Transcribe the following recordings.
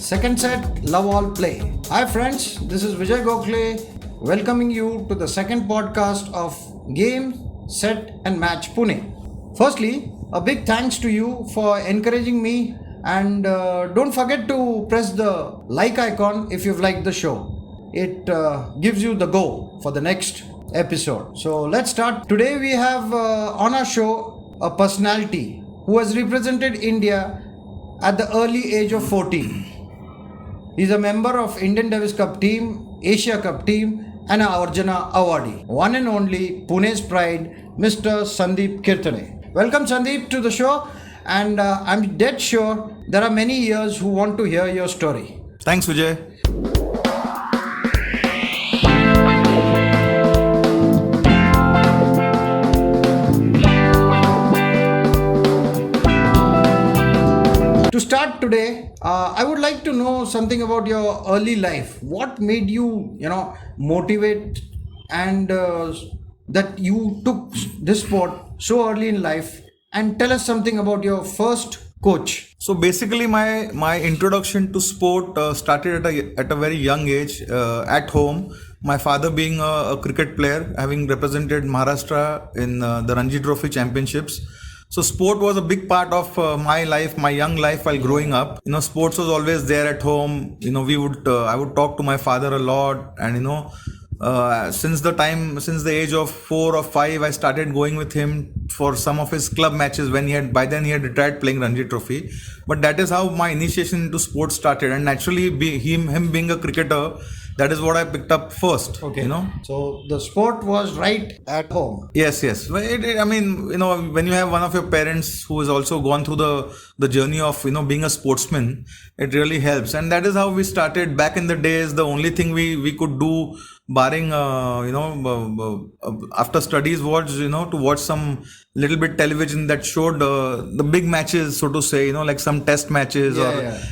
Second set, love all play. Hi friends, this is Vijay Gokhale welcoming you to the second podcast of Game, Set and Match Pune. Firstly, a big thanks to you for encouraging me and don't forget to press the like icon if you've liked the show. It gives you the go for the next episode. So let's start. Today we have on our show a personality who has represented India at the early age of 14. He's a member of Indian Davis Cup team, Asia Cup team and a Arjuna awardee. One and only Pune's pride, Mr Sandeep Kirtane. Welcome Sandeep to the show, and I'm dead sure there are many ears who want to hear your story. Thanks Vijay. To start today, I would like to know something about your early life. What made you, motivate and that you took this sport so early in life? And tell us something about your first coach. So basically my introduction to sport started at a very young age at home. My father being a cricket player, having represented Maharashtra in the Ranji Trophy Championships. So sport was a big part of my life, my young life while growing up. Sports was always there at home. I would talk to my father a lot, and since the age of 4 or 5, I started going with him for some of his club matches by then he had retired playing Ranji Trophy. But that is how my initiation into sports started, and naturally him being a cricketer, that is what I picked up first. Okay. So the sport was right at home. Yes. When you have one of your parents who has also gone through the journey of being a sportsman, it really helps. And that is how we started back in the days. The only thing we could do, barring after studies, was to watch some little bit television that showed the big matches, so to say, like some test matches.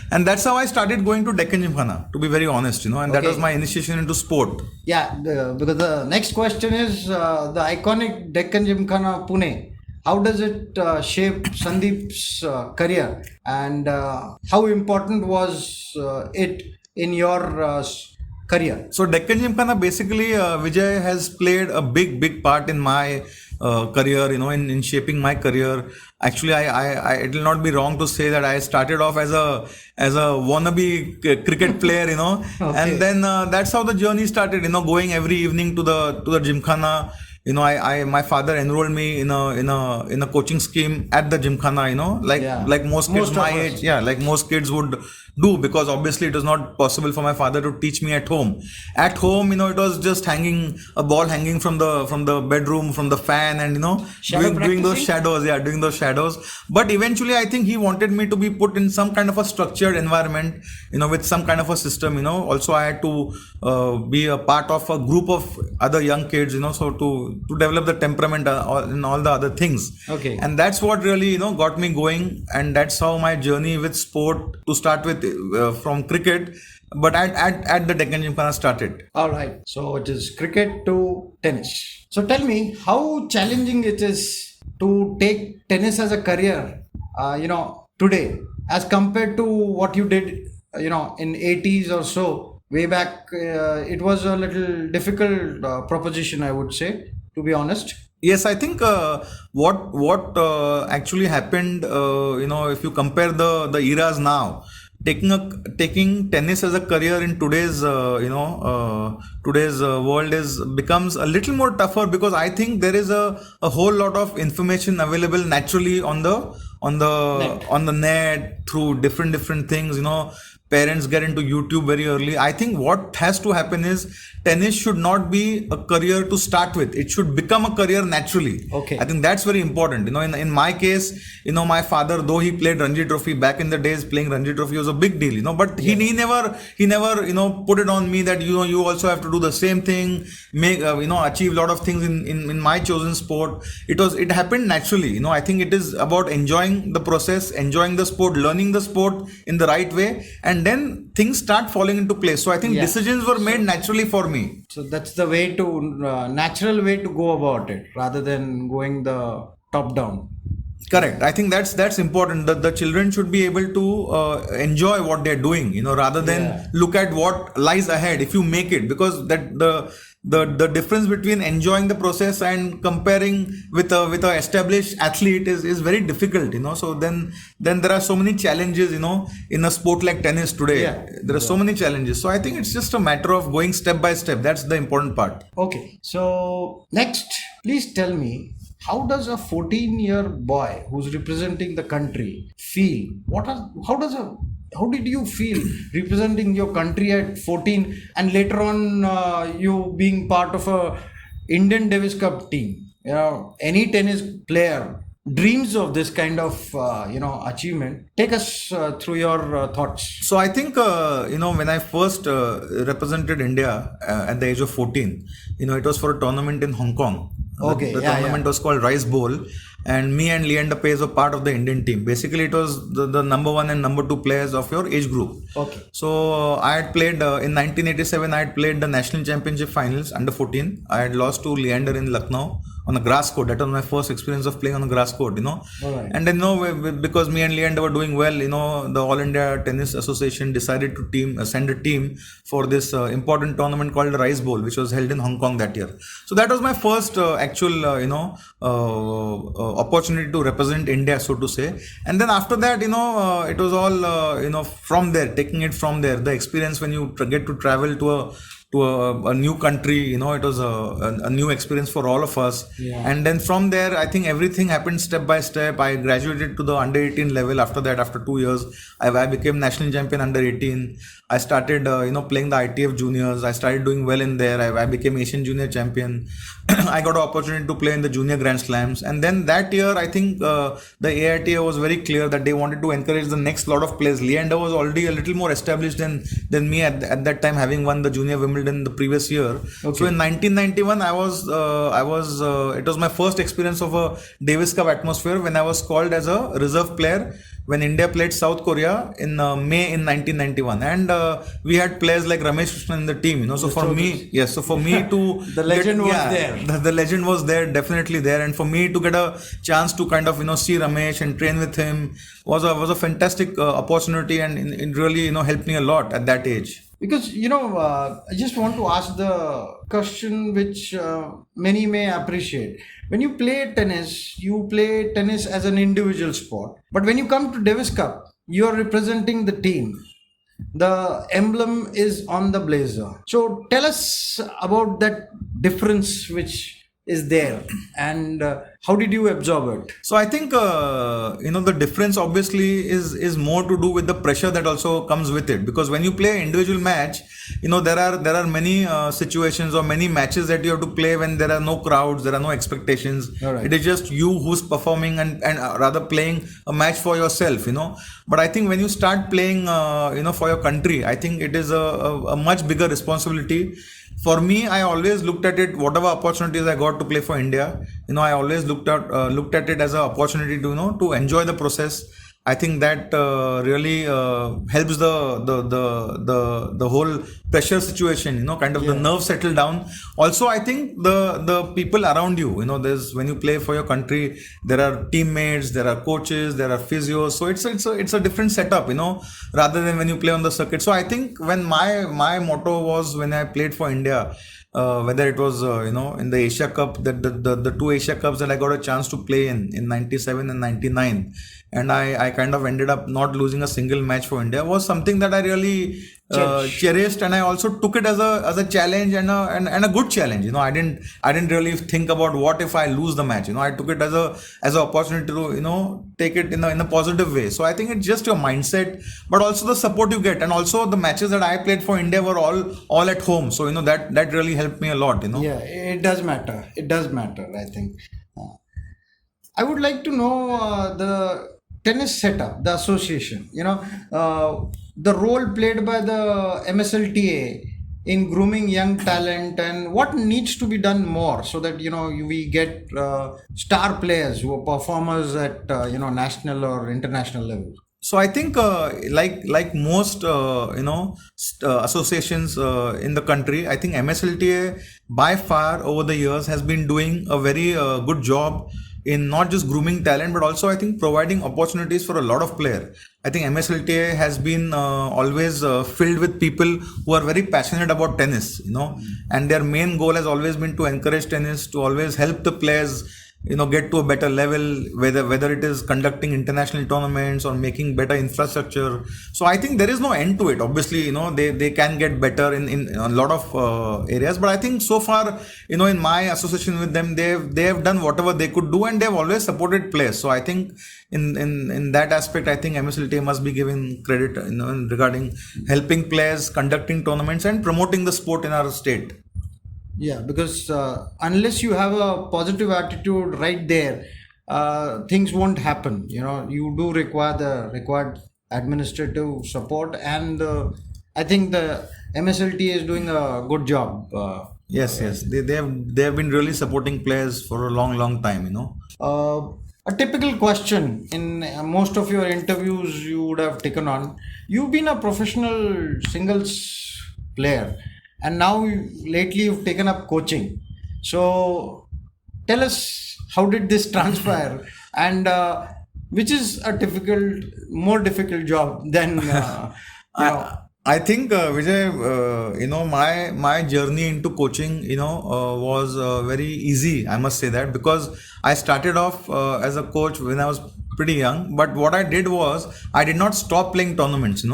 And that's how I started going to Deccan Gymkhana, to be very honest, and that was my initiation into sport. Yeah, because the next question is the iconic Deccan Gymkhana Pune. How does it shape Sandeep's career, and how important was it in your career? So Deccan Gymkhana basically, Vijay, has played a big part in my career, in shaping my career. Actually, I it will not be wrong to say that I started off as a wannabe cricket player, Okay. And then that's how the journey started, going every evening to the Gymkhana. My father enrolled me in a coaching scheme at the Gymkhana, like most kids my age, like most kids would do, because obviously it was not possible for my father to teach me at home. At home, it was just a ball hanging from the bedroom, from the fan, and doing those shadows. But eventually, I think he wanted me to be put in some kind of a structured environment, with some kind of a system. Also I had to be a part of a group of other young kids, so to develop the temperament and all the other things. Okay. And that's what really got me going, and that's how my journey with sport, to start with from cricket, but at the Deccan Gymkhana started. All right. So it is cricket to tennis. So tell me how challenging it is to take tennis as a career, today, as compared to what you did, in 80s or so. Way back, it was a little difficult proposition, I would say, to be honest. Yes, I think what actually happened, if you compare the eras now, taking tennis as a career in today's world becomes a little more tougher, because I think there is a whole lot of information available naturally on the net through different things. Parents get into YouTube very early. I think what has to happen is tennis should not be a career to start with. It should become a career naturally. Okay. I think that's very important. In my case, my father, though he played Ranji Trophy back in the days, playing Ranji Trophy was a big deal, but he never put it on me that, you also have to do the same thing, make, achieve a lot of things in my chosen sport. It happened naturally. I think it is about enjoying the process, enjoying the sport, learning the sport in the right way, and then things start falling into place. So I think decisions were made naturally for me. So that's the way to natural way to go about it, rather than going the top down. Correct. I think that's important. The children should be able to enjoy what they're doing, rather than look at what lies ahead if you make it, because that the difference between enjoying the process and comparing with a established athlete is very difficult, So then there are so many challenges, in a sport like tennis today. Yeah. There are so many challenges. So I think it's just a matter of going step by step. That's the important part. Okay. So next, please tell me, how does a 14-year boy who's representing the country feel? How did you feel representing your country at 14 and later on you being part of a Indian Davis Cup team? Any tennis player dreams of this kind of achievement. Take us through your thoughts. So I think when I first represented India at the age of 14, it was for a tournament in Hong Kong. Okay, the tournament was called Rice Bowl, and me and Leander Paes were part of the Indian team. Basically, it was the number one and number two players of your age group. Okay. So I had played in 1987. I had played the national championship finals under 14. I had lost to Leander in Lucknow on a grass court. That was my first experience of playing on a grass court. Right. And then because me and Leander were doing well, the All India Tennis Association decided to send a team for this important tournament called the Rice Bowl, which was held in Hong Kong that year. So that was my first actual opportunity to represent India, so to say. And then after that, it was all from there, taking it from there. The experience when you get to travel to a new country, it was a new experience for all of us. Yeah. And then from there, I think everything happened step by step. I graduated to the under 18 level. After that, after 2 years, I became national champion under 18. I started playing the ITF juniors. I started doing well in there. I became Asian junior champion. I got an opportunity to play in the junior grand slams. And then that year, I think the AITA was very clear that they wanted to encourage the next lot of players. Leander was already a little more established than me at that time, having won the junior Wimbledon the previous year. Okay. So in 1991, it was my first experience of a Davis Cup atmosphere when I was called as a reserve player when India played South Korea in May in 1991, and we had players like Ramesh Krishnan in the team. So for me to the legend was there. The legend was there, definitely there, and for me to get a chance to kind of see Ramesh and train with him was a fantastic opportunity, and it really helped me a lot at that age. Because, I just want to ask the question which many may appreciate. When you play tennis as an individual sport. But when you come to Davis Cup, you are representing the team. The emblem is on the blazer. So tell us about that difference which is there, and how did you absorb it? So I think the difference obviously is more to do with the pressure that also comes with it, because when you play an individual match, there are many situations or many matches that you have to play when there are no crowds, there are no expectations. Right. It is just you who's performing and rather playing a match for yourself. But I think when you start playing for your country, I think it is a much bigger responsibility. For me, I always looked at it, whatever opportunities I got to play for India, I always looked at it as an opportunity to enjoy the process. I think that really helps the whole pressure situation, the nerves settle down. Also, I think the people around you, there's, when you play for your country, there are teammates, there are coaches, there are physios. So it's a different setup, rather than when you play on the circuit. So I think when my motto was when I played for India, whether it was in the Asia Cup, the two Asia Cups that I got a chance to play in 97 and 99, and I kind of ended up not losing a single match for India, was something that I really cherished, and I also took it as a challenge and a good challenge. I didn't really think about what if I lose the match. I took it as an opportunity to take it in a positive way. So I think it's just your mindset, but also the support you get, and also the matches that I played for India were all at home. So that really helped me a lot. Yeah, it does matter. I think. I would like to know the tennis setup, the association. The role played by the MSLTA in grooming young talent, and what needs to be done more so that we get star players who are performers at national or international level. So I think like most associations in the country, I think MSLTA by far over the years has been doing a very good job in not just grooming talent, but also I think providing opportunities for a lot of players. I think MSLTA has been always filled with people who are very passionate about tennis, and their main goal has always been to encourage tennis, to always help the players get to a better level, whether it is conducting international tournaments or making better infrastructure. So I think there is no end to it. Obviously, they can get better in a lot of areas, but I think so far, in my association with them, they have done whatever they could do, and they have always supported players. So I think in that aspect, I think MSLTA must be given credit regarding helping players, conducting tournaments, and promoting the sport in our state. Yeah, because unless you have a positive attitude right there, things won't happen. You do require the required administrative support, and I think the MSLT is doing a good job. Yes, they have been really supporting players for a long time. A typical question in most of your interviews you would have taken on. You've been a professional singles player, and now lately you've taken up coaching. So tell us, how did this transpire, and which is a more difficult job than I think Vijay, my journey into coaching, was very easy. I must say that, because I started off as a coach when I was pretty young. But what I did was, I did not stop playing tournaments.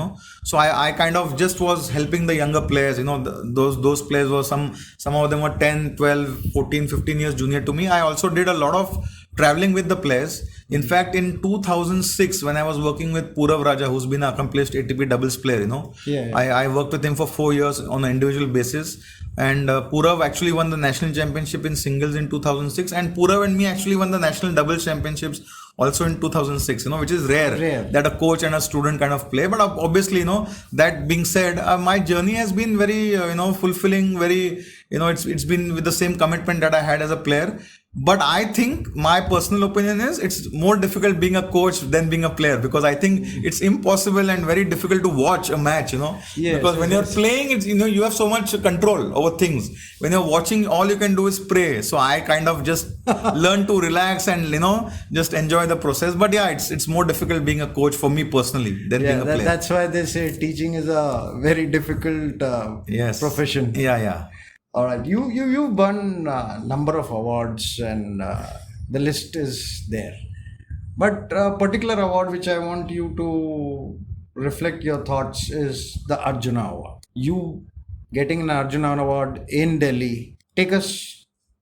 So I kind of just was helping the younger players. Those players were some of them were 10, 12, 14, 15 years junior to me. I also did a lot of traveling with the players. In fact, in 2006, when I was working with Purav Raja, who's been an accomplished ATP doubles player, I worked with him for 4 years on an individual basis. And Purav actually won the national championship in singles in 2006. And Purav and me actually won the national doubles championships also in 2006, which is rare that a coach and a student kind of play. But obviously, that being said, my journey has been very, fulfilling, very, it's been with the same commitment that I had as a player. But I think my personal opinion is it's more difficult being a coach than being a player, because I think it's impossible and very difficult to watch a match, because when you're playing, it's, you have so much control over things. When you're watching, all you can do is pray. So I kind of just learn to relax and, just enjoy the process. But yeah, it's more difficult being a coach for me personally than being a player. That's why they say teaching is a very difficult profession. Yeah. All right, you've won a number of awards, and the list is there. But a particular award which I want you to reflect your thoughts is the Arjuna Award. You getting an Arjuna Award in Delhi. Take us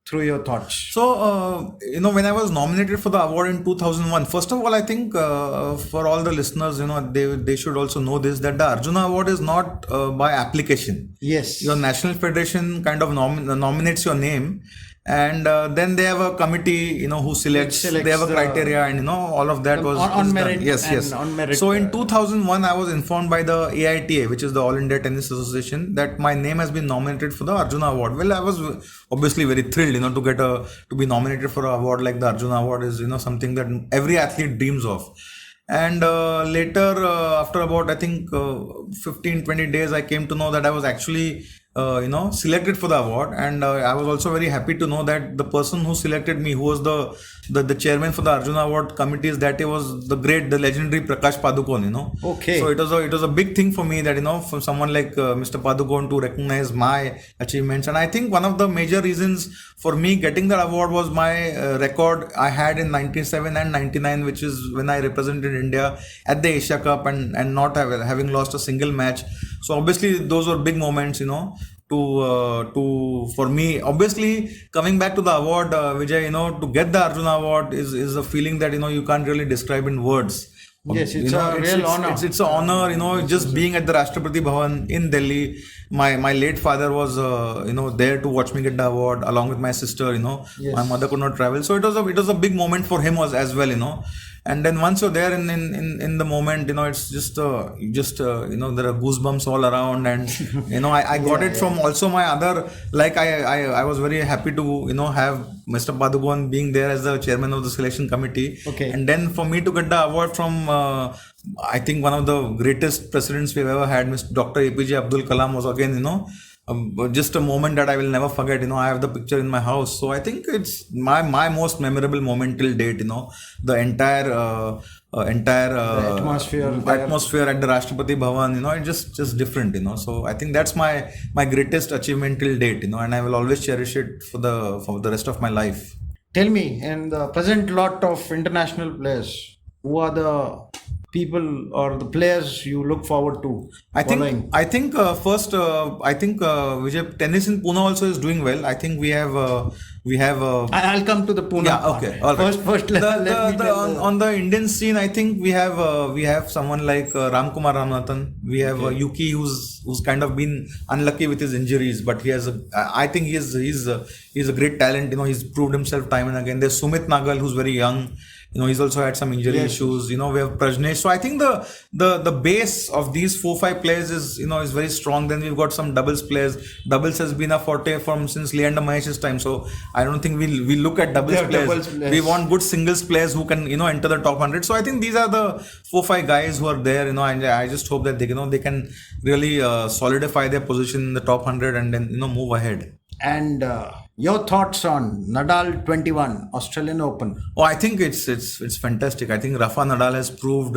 through your thoughts. So, when I was nominated for the award in 2001, first of all, I think for all the listeners, they should also know this, that the Arjuna Award is not by application. Yes. Your national federation kind of nominates your name, and then they have a committee, who selects. They have a criteria, and all of that was on merit. Done. Yes. On merit. So in 2001, I was informed by the AITA, which is the All India Tennis Association, that my name has been nominated for the Arjuna Award. Well, I was obviously very thrilled, to be nominated for an award like the Arjuna Award is, something that every athlete dreams of. And later, after about, I think, 15-20 days, I came to know that I was actually selected for the award. And I was also very happy to know that the person who selected me, who was the chairman for the Arjuna Award committees, that day was the legendary Prakash Padukone, Okay. So it was a big thing for me that, for someone like Mr. Padukone to recognize my achievements. And I think one of the major reasons for me getting that award was my record I had in 97 and 99, which is when I represented India at the Asia Cup and not having lost a single match. So obviously those were big moments, for me. Obviously, coming back to the award, Vijay, to get the Arjuna Award is a feeling that, you can't really describe in words. Yes, it's a real honor. It's an honor, just being at the Rashtrapati Bhavan in Delhi. My late father was, there to watch me get the award along with my sister. Yes. My mother could not travel, so it was a big moment for him as well. And then once you're there in the moment, it's just there are goosebumps all around, and I got it from also my other, like I was very happy to have Mr. Padukone being there as the chairman of the selection committee. Okay. And then for me to get the award from I think one of the greatest presidents we've ever had, Mr. Dr. APJ Abdul Kalam, was again just a moment that I will never forget. I have the picture in my house, so I think it's my most memorable moment till date. The entire The atmosphere at the Rashtrapati Bhavan. It's just different. So I think that's my greatest achievement till date. And I will always cherish it for the rest of my life. Tell me, in the present lot of international players, who are the people or the players you look forward to following? I think first I think Vijay, tennis in Pune also is doing well. I think we have I'll come to the Pune. yeah, part. okay, all right. First, let me tell On the Indian scene, I think we have someone like Ramkumar Ramanathan. We have Yuki, who's kind of been unlucky with his injuries, but I think he's a great talent. He's proved himself time and again. There's Sumit Nagal, who's very young. He's also had some injury issues. We have Prajnesh. So I think the base of these 4-5 players is very strong. Then we've got some doubles players. Doubles has been a forte since Leander Mahesh's time. So I don't think we look at doubles players. We want good singles players who can enter the top 100. So I think these are the 4-5 guys who are there. And I just hope that they can really solidify their position in the top 100 and then move ahead. And your thoughts on Nadal 21 Australian Open? Oh, I think it's fantastic. I think Rafa Nadal has proved,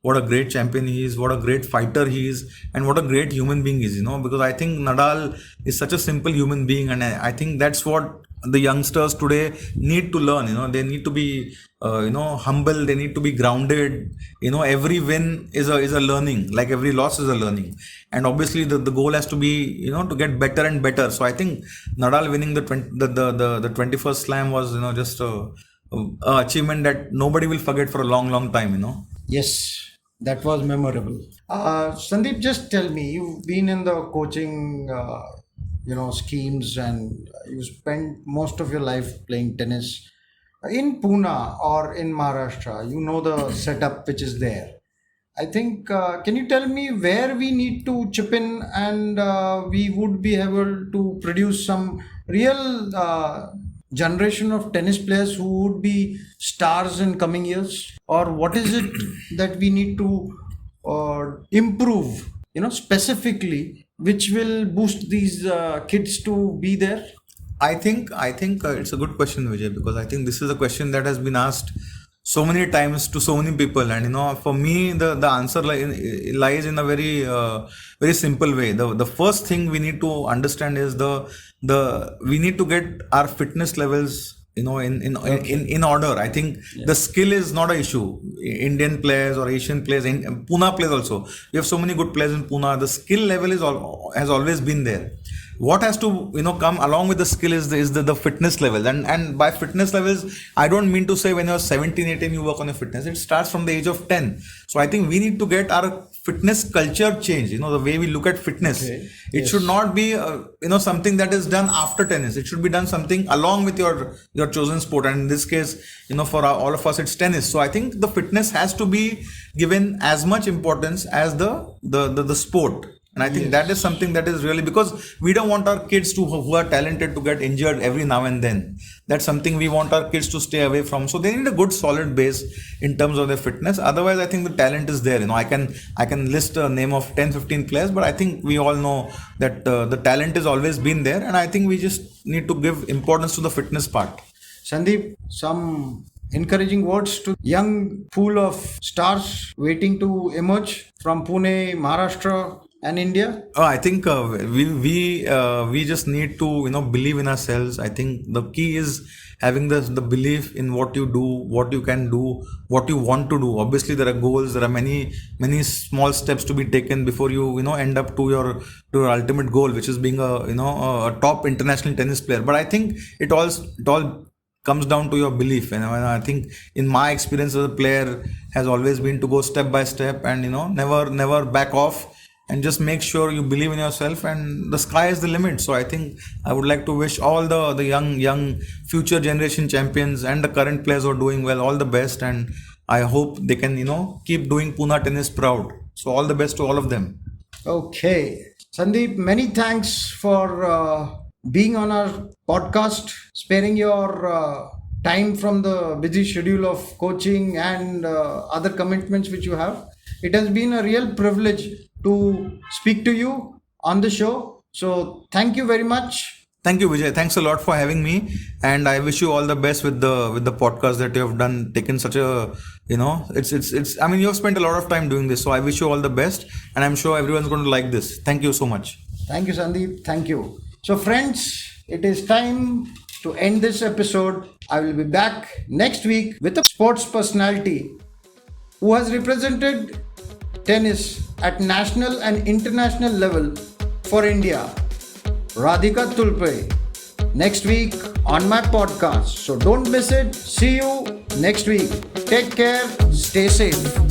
what a great champion he is, what a great fighter he is, and what a great human being he is, because I think Nadal is such a simple human being, and I think that's what the youngsters today need to learn. They need to be humble, they need to be grounded. Every win is a learning, like every loss is a learning, and obviously the goal has to be to get better and better. So I think Nadal winning the 21st slam was just a achievement that nobody will forget for a long time. Yes, that was memorable. Sandeep, just tell me, you've been in the coaching schemes, and you spent most of your life playing tennis in Pune or in Maharashtra. The setup which is there. I think, can you tell me where we need to chip in, and we would be able to produce some real generation of tennis players who would be stars in coming years? Or what is it that we need to improve, specifically, which will boost these kids to be there? I think it's a good question, Vijay, because I think this is a question that has been asked so many times to so many people, and for me the answer lies in a very very simple way. The first thing we need to understand is we need to get our fitness levels in order. I think the skill is not an issue. Indian players or Asian players, in Pune players also, we have so many good players in Pune. The skill level has always been there. What has to come along with the skill is the fitness level, and by fitness levels I don't mean to say when you're 17-18 you work on your fitness. It starts from the age of 10. So I think we need to get our fitness culture changed. The way we look at fitness. It should not be something that is done after tennis. It should be done something along with your chosen sport, and in this case for all of us it's tennis. So I think the fitness has to be given as much importance as the sport. And I think that is something that is really, because we don't want our kids who are talented to get injured every now and then. That's something we want our kids to stay away from. So they need a good solid base in terms of their fitness. Otherwise, I think the talent is there. I can list a name of 10-15 players, but I think we all know that the talent has always been there. And I think we just need to give importance to the fitness part. Sandeep, some encouraging words to young pool of stars waiting to emerge from Pune, Maharashtra and India? I think we just need to believe in ourselves. I think the key is having the belief in what you do, what you can do, what you want to do. Obviously there are goals, there are many small steps to be taken before you end up to your ultimate goal, which is being a top international tennis player. But I think it all comes down to your belief, and I think in my experience as a player has always been to go step by step and never back off, and just make sure you believe in yourself, and the sky is the limit. So I think I would like to wish all the young future generation champions and the current players who are doing well all the best, and I hope they can keep doing Pune tennis proud. So all the best to all of them. Okay, Sandeep, many thanks for being on our podcast, sparing your time from the busy schedule of coaching and other commitments which you have. It has been a real privilege to speak to you on the show, So thank you very much. Thank you, Vijay. Thanks a lot for having me, and I wish you all the best with the podcast that you have done. Taken such a, it's. I mean, you have spent a lot of time doing this, so I wish you all the best, and I'm sure everyone's going to like this. Thank you so much. Thank you, Sandeep. Thank you. So, friends, it is time to end this episode. I will be back next week with a sports personality who has represented tennis at national and international level for India, Radhika Tulpe, next week on my podcast. So don't miss it. See you next week. Take care. Stay safe.